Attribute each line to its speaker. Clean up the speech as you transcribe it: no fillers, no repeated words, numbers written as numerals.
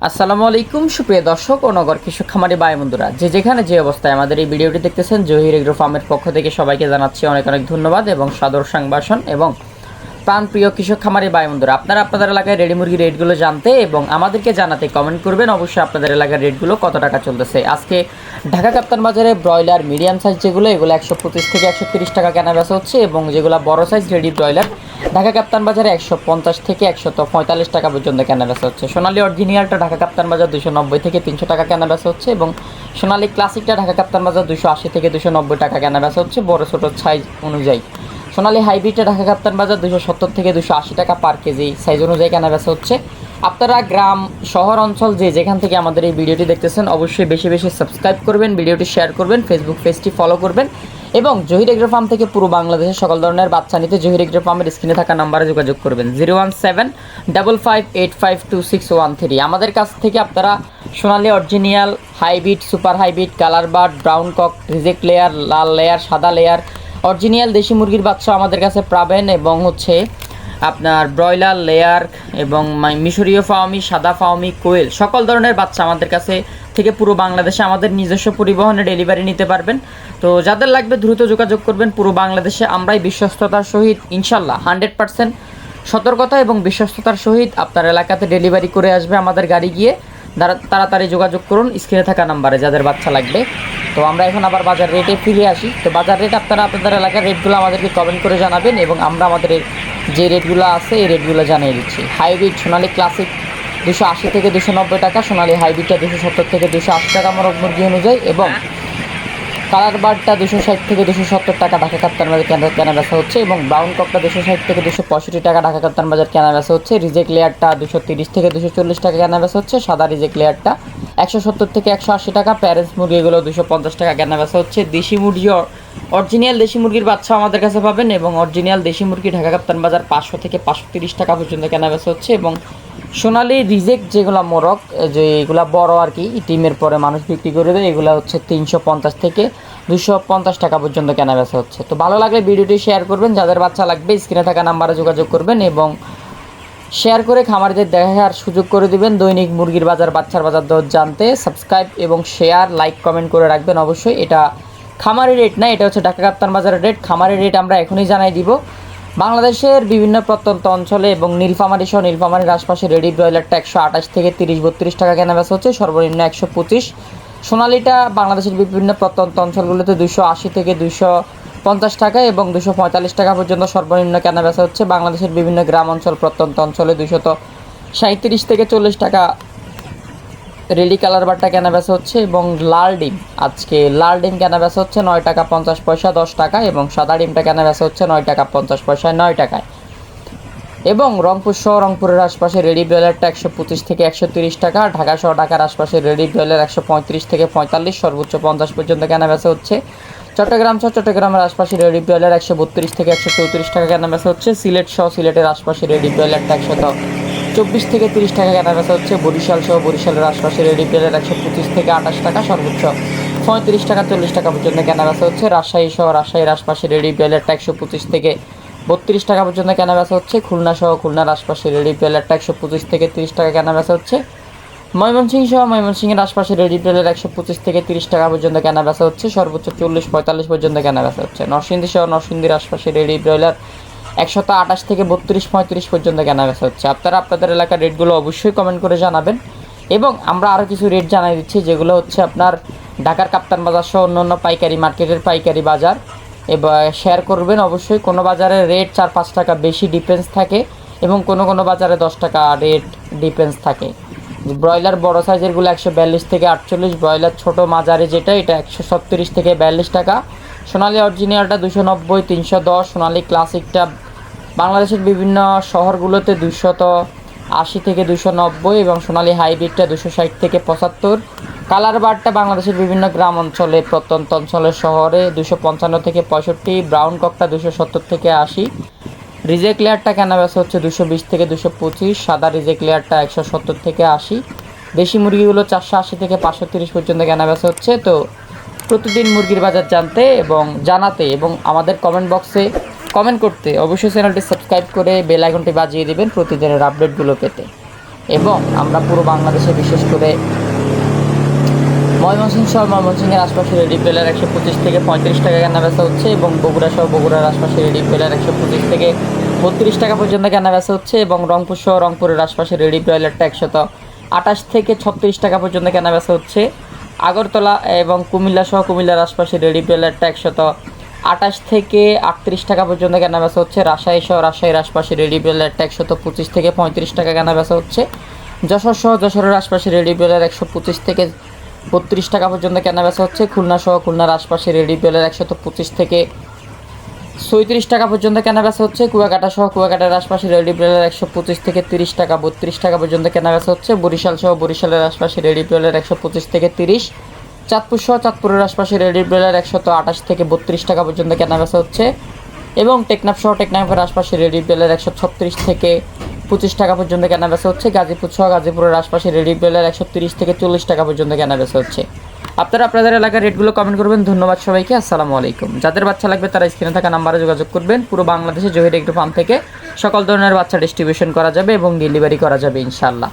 Speaker 1: আসসালামু আলাইকুম সুপ্রিয় দর্শক ও নগর কৃষক খামারি ভাই বন্ধুরা, যে যেখানে যে অবস্থায় আমাদের এই ভিডিওটি দেখতেছেন, জহির এগ্রো ফার্মের পক্ষ থেকে সবাইকে জানাচ্ছি অনেক অনেক ধন্যবাদ এবং সাদর সংবাসন। এবং প্রাণপ্রিয় কৃষক খামারি ভাই বন্ধুরা, আপনারা আপনাদের এলাকায় রেডি মুরগির রেটগুলো জানতে এবং আমাদেরকে জানাতে কমেন্ট করবেন অবশ্যই আপনাদের এলাকার রেটগুলো কত টাকা চলতেছে। আজকে ঢাকা কাপ্তান বাজারে ব্রয়লার মিডিয়াম সাইজ যেগুলো, এগুলো 125 থেকে 130 টাকা কেনা বেচা হচ্ছে এবং যেগুলো বড় সাইজ রেডি ব্রয়লার ঢাকা কাপ্তান বাজারে 150 থেকে 145 টাকা পর্যন্ত কেনা বেচা হচ্ছে। সোনালী অরিজিনালটা ঢাকা কাপ্তান বাজার 290 থেকে 300 টাকা কেনা বেচা হচ্ছে এবং সোনালী ক্লাসিকটা ঢাকা কাপ্তান বাজার 280 থেকে 290 টাকা কেনা বেচা হচ্ছে বড় ছোটো সাইজ অনুযায়ী। সোনালী হাইব্রিডটা ঢাকা কাপ্তান বাজার 270 থেকে 280 টাকা পার কেজি সাইজ অনুযায়ী কেনা বেচা হচ্ছে। আপনারা গ্রাম শহর অঞ্চল যে যেখান থেকে আমাদের এই ভিডিওটি দেখতেছেন অবশ্যই বেশি বেশি সাবস্ক্রাইব করবেন, ভিডিওটি শেয়ার করবেন, ফেসবুক পেজটি ফলো করবেন এবং জহির এগ্রো ফার্ম থেকে পুরো বাংলাদেশের সকল ধরনের বাচ্চা নিতে জহির এগ্রো ফার্মের স্ক্রিনে থাকা নাম্বারে যোগাযোগ করবেন 0175585826113। আমাদের কাছ থেকে আপনারা Sonali original, hybrid, super hybrid, colour bird, brown cock, reject layer, লাল লেয়ার, সাদা লেয়ার, অরিজিনাল দেশি মুরগির বাচ্চা আমাদের কাছে পাবেন এবং আপনার ব্রয়লার লেয়ার এবং মিশরীয় ফাওমি, সাদা ফাওমি, কোয়েল সকল ধরনের বাচ্চা আমাদের কাছে থেকে পুরো বাংলাদেশে আমাদের নিজস্ব পরিবহনে ডেলিভারি নিতে পারবেন। তো যাদের লাগবে দ্রুত যোগাযোগ করবেন। পুরো বাংলাদেশে আমরাই বিশ্বস্ততার সহিত ইনশাল্লাহ 100% সতর্কতা এবং বিশ্বস্ততার সহিত আপনার এলাকাতে ডেলিভারি করে আসবে আমাদের গাড়ি গিয়ে। তাড়াতাড়ি যোগাযোগ করুন স্ক্রিনে থাকা নাম্বারে যাদের বাচ্চা লাগবে। তো আমরা এখন আবার বাজার রেটে ফিরে আসি। তো বাজার রেট আপনারা আপনাদের এলাকার রেটগুলো আমাদেরকে কমেন্ট করে জানাবেন এবং আমরা আমাদের যে রেটগুলো আছে এই রেটগুলো জানিয়ে দিচ্ছি। হাইব্রিড সোনালী ক্লাসিক 280 থেকে 290 টাকা, সোনালী হাইব্রিডটা 270 থেকে 280 টাকা মোরগ মুরগি অনুযায়ী এবং কালার বার্ডটা 260 থেকে 270 টাকা ঢাকা কাপ্তান বাজার কেনা বেচা হচ্ছে এবং ব্রাউন ককটা 260 থেকে 265 টাকা ঢাকা কাপ্তান বাজার কেনা বেচা হচ্ছে। রিজেক্ট লেয়ারটা 230 থেকে 240 টাকা কেনা বেচা হচ্ছে। সাদা রিজেক্ট লেয়ারটা 170 থেকে 180 টাকা। প্যারেন্টস মুরগিগুলো 250 টাকা কেনা বেচা হচ্ছে। দেশি মুরগি, অরিজিনাল দেশি মুরগির বাচ্চা আমাদের কাছে পাবেন এবং অরিজিনাল দেশি মুরগি ঢাকা কাপ্তান বাজার 500 থেকে 530 টাকা পর্যন্ত কেনা বেচা হচ্ছে এবং সোনালী রিজেক্ট যেগুলো মোরগ, যে এগুলো বড় আর কি টিমের পরে মানুষ বিক্রি করে দেয়, এগুলো হচ্ছে 350 থেকে 250 টাকা পর্যন্ত কেনা বেচা হচ্ছে। তো ভালো লাগলে ভিডিওটি শেয়ার করবেন, যাদের বাচ্চা লাগবে স্ক্রিনে থাকা নাম্বারে যোগাযোগ করবেন এবং শেয়ার করে খামারিদের দেখার সুযোগ করে দিবেন। দৈনিক মুরগির বাজার, বাচ্চার বাজার দর জানতে সাবস্ক্রাইব এবং শেয়ার, লাইক, কমেন্ট করে রাখবেন অবশ্যই। এটা খামারি রেট না, এটা হচ্ছে ঢাকা কাপ্তান বাজারের রেট। খামারি রেট আমরা এখনই জানাই দিব। বাংলাদেশের বিভিন্ন প্রত্যন্ত অঞ্চলে এবং নীলফামারী সহ নীলফামারীর আশপাশে রেডি ব্রয়লারটা 128 থেকে 30-32 টাকা কেনা বেচা হচ্ছে, সর্বনিম্ন 125। সোনালিটা বাংলাদেশের বিভিন্ন প্রত্যন্ত অঞ্চলগুলোতে 280 থেকে 250 টাকা এবং 245 টাকা পর্যন্ত সর্বনিম্ন কেনা বেচা হচ্ছে। বাংলাদেশের বিভিন্ন গ্রাম অঞ্চল, প্রত্যন্ত অঞ্চলে 237 থেকে 40 টাকা রেডি কালার বারটা কেনা বেচা হচ্ছে এবং লাল ডিম, আজকে লাল ডিম কেনা বেচা হচ্ছে 9 টাকা 50 পয়সা 10 টাকা এবং সাদা ডিমটা কেনা বেচা হচ্ছে 9 টাকা 50 পয়সায় 9 টাকায়। এবং রংপুর সহ রংপুরের আশপাশে রেডি ব্রয়লারটা 125 থেকে 130 টাকা, ঢাকা সহ ঢাকার আশপাশে রেডি ব্রয়লার 135 থেকে 45, সর্বোচ্চ 50 পর্যন্ত কেনা বেচা হচ্ছে। চট্টগ্রাম সহ চট্টগ্রামের আশপাশে রেডি ব্রয়লার 132 থেকে 134 টাকা কেনা বেচা হচ্ছে। সিলেট সহ সিলেটের আশপাশে রেডি ব্রয়লারটা 124 থেকে 30 টাকা কেনা বেচা হচ্ছে। বরিশাল সহ বরিশালের আশপাশে রেডি ব্রয়লার 125 থেকে 28 টাকা, সর্বোচ্চ 35 টাকা 40 টাকা পর্যন্ত কেনা বেচা হচ্ছে। রাজশাহী সহ রাজশাহীর আশপাশে রেডি ব্রয়লারটা 125 থেকে 32 টাকা পর্যন্ত কেনা বেচা হচ্ছে। খুলনা সহ খুলনার আশপাশে রেডি ব্রয়লারটা 125 থেকে 30 টাকা কেনা বেচা হচ্ছে। ময়মনসিংহ সহ ময়মনসিংহের আশপাশে রেডি ব্রয়লার 125 থেকে 30 টাকা পর্যন্ত কেনা বেচা হচ্ছে, সর্বোচ্চ 40-45 পর্যন্ত কেনা বেচা হচ্ছে। নরসিংদী সহ নরসিংদীর আশপাশে রেডি ব্রয়লার 128 থেকে 32-35 পর্যন্ত কেনা বেচা হচ্ছে। আপনারা আপনাদের এলাকার রেটগুলো অবশ্যই কমেন্ট করে জানাবেন এবং আমরা আরও কিছু রেট জানাই দিচ্ছি, যেগুলো হচ্ছে আপনার ঢাকার কাপ্তান বাজার সহ অন্য পাইকারি মার্কেটের পাইকারি বাজার। এবার শেয়ার করবেন অবশ্যই। কোনো বাজারে রেট 4-5 টাকা বেশি ডিফারেন্স থাকে এবং কোনো বাজারে 10 টাকা রেট ডিফারেন্স থাকে। ব্রয়লার বড় সাইজেরগুলো 142 থেকে 48, ব্রয়লার ছোটো মাঝারি যেটা এটা 137 থেকে 42 টাকা। সোনালী অরিজিনালটা 290, 310, সোনালী ক্লাসিকটা বাংলাদেশের বিভিন্ন শহরগুলোতে 280 থেকে 290 এবং সোনালী হাইব্রিডটা 260 থেকে 75। কালার বারটা বাংলাদেশের বিভিন্ন গ্রাম অঞ্চলে, প্রত্যন্ত অঞ্চলের শহরে 255 থেকে 65, ব্রাউন ককটা 270 থেকে 80। রিজেক্ট লেয়ারটা কেনা বেচা হচ্ছে 220 থেকে 225, সাদা রিজেক্ট লেয়ারটা 170 থেকে 80। দেশি মুরগিগুলো 480 থেকে 530 পর্যন্ত কেনা বেচা হচ্ছে। তো প্রতিদিন মুরগির বাজার জানতে এবং জানাতে এবং আমাদের কমেন্ট বক্সে কমেন্ট করতে অবশ্যই চ্যানেলটি সাবস্ক্রাইব করে বেল আইকনটি বাজিয়ে দিবেন প্রতিদিনের আপডেটগুলো পেতে। এবং আমরা পুরো বাংলাদেশে বিশেষ করে ময়মনসিংহ সহ ময়মনসিংহের আশপাশে রেডি ব্রয়লার 125 থেকে 35 টাকা কেনা বেচা হচ্ছে এবং বগুড়া সহ বগুড়ার আশপাশে রেডি ব্রয়লার 125 থেকে 32 টাকা পর্যন্ত কেনা বেচা হচ্ছে এবং রংপুর সহ রংপুরের আশপাশে রেডি ব্রয়লারটা 128 থেকে 36 টাকা পর্যন্ত কেনা বেচা হচ্ছে। আগরতলা এবং কুমিল্লা সহ কুমিল্লার আশপাশে রেডি ব্রয়লারটা 128 থেকে 38 টাকা পর্যন্ত কেনা বেচা হচ্ছে। রাজশাহী সহ রাজশাহীর আশপাশে রেডি ব্রয়লারটা 125 থেকে 35 টাকা কেনা বেচা হচ্ছে। যশোর সহ যশোরের আশপাশে রেডি ব্রয়লার 125 থেকে 32 টাকা পর্যন্ত কেনা বেচা হচ্ছে। খুলনা সহ খুলনার আশপাশে রেডি ব্রয়লার 125 থেকে 36 টাকা পর্যন্ত কেনা বেচা হচ্ছে। কুয়াকাটা সহ কুয়াকাটার আশপাশে রেডি ব্রয়লার 125 থেকে 30 টাকা 32 টাকা পর্যন্ত কেনা বেচা হচ্ছে। বরিশাল সহ বরিশালের আশপাশে রেডি ব্রয়লার 125 থেকে 30। চাঁদপুর সহ চাঁদপুরের আশপাশে রেডি ব্রয়লার 128 থেকে 32 টাকা পর্যন্ত কেনা বেচা হচ্ছে এবং টেকনাফ সহ টেকনাফের আশপাশে রেডি ব্রয়লার 136 থেকে 25 টাকা পর্যন্ত কেনা বেচা হচ্ছে। গাজীপুর সহ গাজীপুরের আশপাশে রেডি ব্রয়লার 130 থেকে 40 টাকা পর্যন্ত কেনা বেচা হচ্ছে। আপনারা আপনাদের এলাকার রেটগুলো কমেন্ট করবেন। ধন্যবাদ সবাইকে। আসসালামু আলাইকুম। যাদের বাচ্চা লাগবে তারা স্ক্রিনে থাকা নাম্বারে যোগাযোগ করবেন। পুরো বাংলাদেশে জহির এগ্রো ফার্ম থেকে সকল ধরনের বাচ্চা ডিস্ট্রিবিউশন করা যাবে এবং ডেলিভারি করা যাবে ইনশাআল্লাহ।